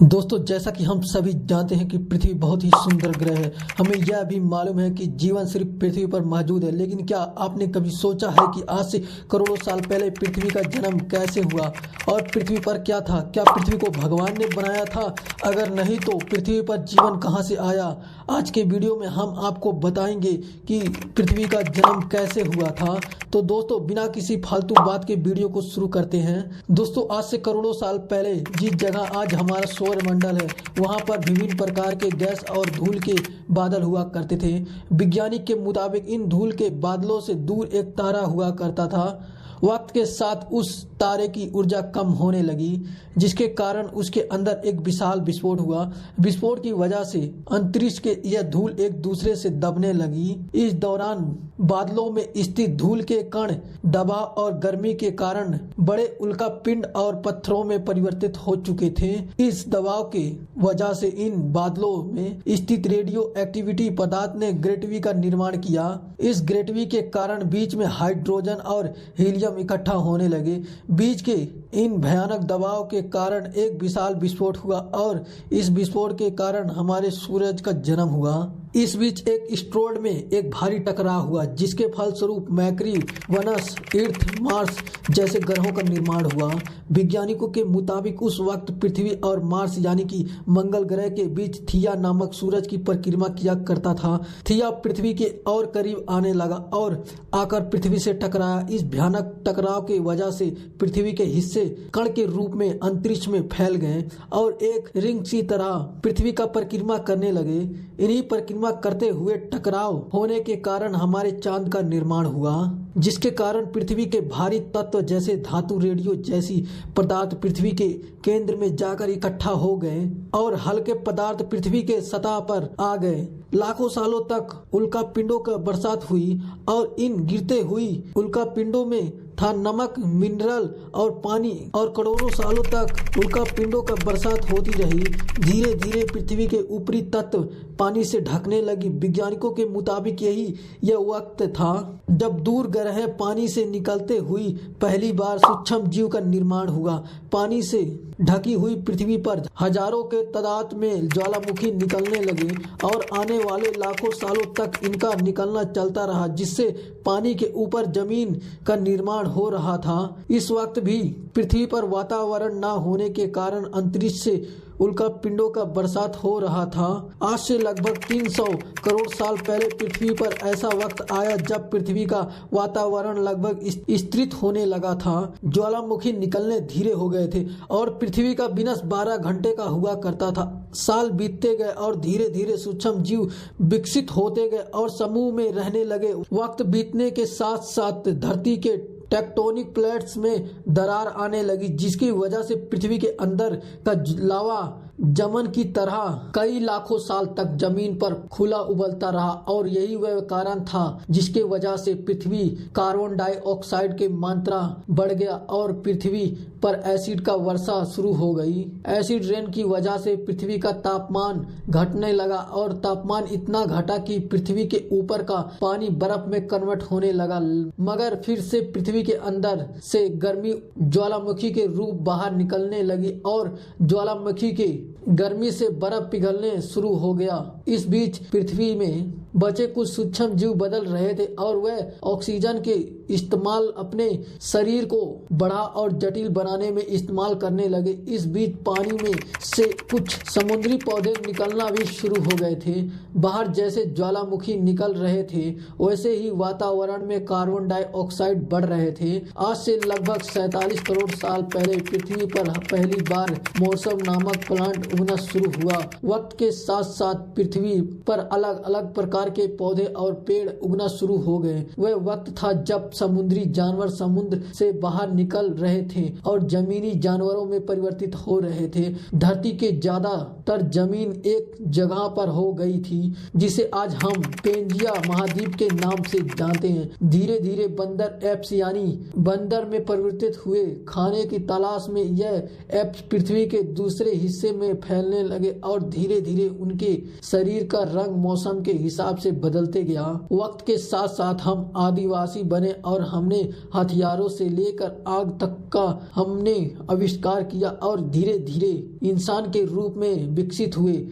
दोस्तों, जैसा कि हम सभी जानते हैं कि पृथ्वी बहुत ही सुंदर ग्रह है। हमें यह भी मालूम है कि जीवन सिर्फ पृथ्वी पर मौजूद है, लेकिन क्या आपने कभी सोचा है कि आज से करोड़ों साल पहले पृथ्वी का जन्म कैसे हुआ और पृथ्वी पर क्या था? क्या पृथ्वी को भगवान ने बनाया था? अगर नहीं तो पृथ्वी पर जीवन कहाँ से आया? आज के वीडियो में हम आपको बताएंगे कि पृथ्वी का जन्म कैसे हुआ था। तो दोस्तों, बिना किसी फालतू बात के वीडियो को शुरू करते हैं। दोस्तों, आज से करोड़ों साल पहले जिस जगह आज हमारा सौरमंडल है, वहां पर विभिन्न प्रकार के गैस और धूल के बादल हुआ करते थे। वैज्ञानिक के मुताबिक इन धूल के बादलों से दूर एक तारा हुआ करता था। वक्त के साथ उस तारे की ऊर्जा कम होने लगी, जिसके कारण उसके अंदर एक विशाल विस्फोट हुआ। विस्फोट की वजह से अंतरिक्ष के यह धूल एक दूसरे से दबने लगी। इस दौरान बादलों में स्थित धूल के कण दबाव और गर्मी के कारण बड़े उल्कापिंड और पत्थरों में परिवर्तित हो चुके थे। इस दबाव के वजह से इन बादलों में स्थित रेडियो एक्टिविटी पदार्थ ने ग्रेविटी का निर्माण किया। इस ग्रेविटी के कारण बीच में हाइड्रोजन और हीलियम इकट्ठा होने लगे। बीच के इन भयानक दबाव के कारण एक विशाल विस्फोट हुआ और इस विस्फोट के कारण हमारे सूरज का जन्म हुआ। इस बीच एक एस्टेरॉयड में एक भारी टकराव हुआ, जिसके फलस्वरूप मरकरी, वनस, अर्थ, मार्स जैसे ग्रहों का निर्माण हुआ। वैज्ञानिकों के मुताबिक उस वक्त पृथ्वी और मार्स यानी कि मंगल ग्रह के बीच थिया नामक सूरज की परिक्रमा किया करता था। थिया पृथ्वी के और करीब आने लगा और आकर पृथ्वी से टकराया। इस भयानक टकराव की वजह से पृथ्वी के हिस्से कण के रूप में अंतरिक्ष में फैल गए और एक रिंग की तरह पृथ्वी का परिक्रमा करने लगे। इन्हीं परिक्रमा करते हुए टकराव होने के कारण हमारे चांद का निर्माण हुआ, जिसके कारण पृथ्वी के भारी तत्व जैसे धातु, रेडियो जैसी पदार्थ पृथ्वी के केंद्र में जाकर इकट्ठा हो गए और हल्के पदार्थ पृथ्वी के सतह पर आ गए। लाखों सालों तक उल्कापिंडों का बरसात हुई और इन गिरते हुई उल्कापिंडों में था नमक, मिनरल और पानी, और करोड़ों सालों तक उल्कापिंडों का बरसात होती रही। धीरे धीरे पृथ्वी के ऊपरी तत्व पानी से ढकने लगी। वैज्ञानिकों के मुताबिक यही यह वक्त था जब दूर ग्रह पानी से निकलते हुई पहली बार सूक्ष्म जीव का निर्माण हुआ। पानी से ढकी हुई पृथ्वी पर हजारों के तादाद में ज्वालामुखी निकलने लगे और आने वाले लाखों सालों तक इनका निकलना चलता रहा, जिससे पानी के ऊपर जमीन का निर्माण हो रहा था। इस वक्त भी पृथ्वी पर वातावरण न होने के कारण अंतरिक्ष से उल्कापिंडों का बरसात हो रहा था। आज से लगभग 300 करोड़ साल पहले पृथ्वी पर ऐसा वक्त आया जब पृथ्वी का वातावरण लगभग स्थिर होने लगा था। ज्वालामुखी निकलने धीरे हो गए थे और पृथ्वी का विनाश 12 घंटे का हुआ करता था। साल बीतते गए और धीरे धीरे सूक्ष्म जीव विकसित होते गए और समूह में रहने लगे। वक्त बीतने के साथ साथ धरती के टेक्टोनिक प्लेट्स में दरार आने लगी, जिसकी वजह से पृथ्वी के अंदर का लावा जमन की तरह कई लाखों साल तक जमीन पर खुला उबलता रहा और यही वह कारण था जिसके वजह से पृथ्वी कार्बन डाइऑक्साइड की मात्रा बढ़ गया और पृथ्वी पर एसिड का वर्षा शुरू हो गई। एसिड रेन की वजह से पृथ्वी का तापमान घटने लगा और तापमान इतना घटा कि पृथ्वी के ऊपर का पानी बर्फ में कन्वर्ट होने लगा। मगर फिर से पृथ्वी के अंदर से गर्मी ज्वालामुखी के रूप बाहर निकलने लगी और ज्वालामुखी के गर्मी से बर्फ पिघलने शुरू हो गया। इस बीच पृथ्वी में बचे कुछ सूक्ष्म जीव बदल रहे थे और वह ऑक्सीजन के इस्तेमाल अपने शरीर को बड़ा और जटिल बनाने में इस्तेमाल करने लगे। इस बीच पानी में से कुछ समुद्री पौधे निकलना भी शुरू हो गए थे। बाहर जैसे ज्वालामुखी निकल रहे थे, वैसे ही वातावरण में कार्बन डाइऑक्साइड बढ़ रहे थे। आज से लगभग 47 करोड़ साल पहले पृथ्वी पर पहली बार मौसम नामक प्लांट उगना शुरू हुआ। वक्त के साथ साथ पृथ्वी पर अलग अलग प्रकार के पौधे और पेड़ उगना शुरू हो गए। वह वक्त था जब समुद्री जानवर समुद्र से बाहर निकल रहे थे और जमीनी जानवरों में परिवर्तित हो रहे थे। धरती के ज्यादातर जमीन एक जगह पर हो गई थी, जिसे आज हम पेंजिया महाद्वीप के नाम से जानते हैं। धीरे धीरे बंदर एप्स यानी बंदर में परिवर्तित हुए। खाने की तलाश में यह एप्स पृथ्वी के दूसरे हिस्से में फैलने लगे और धीरे धीरे उनके शरीर का रंग मौसम के हिसाब हिसाब से बदलते गया। वक्त के साथ साथ हम आदिवासी बने और हमने हथियारों से लेकर आग तक का हमने आविष्कार किया और धीरे धीरे इंसान के रूप में विकसित हुए।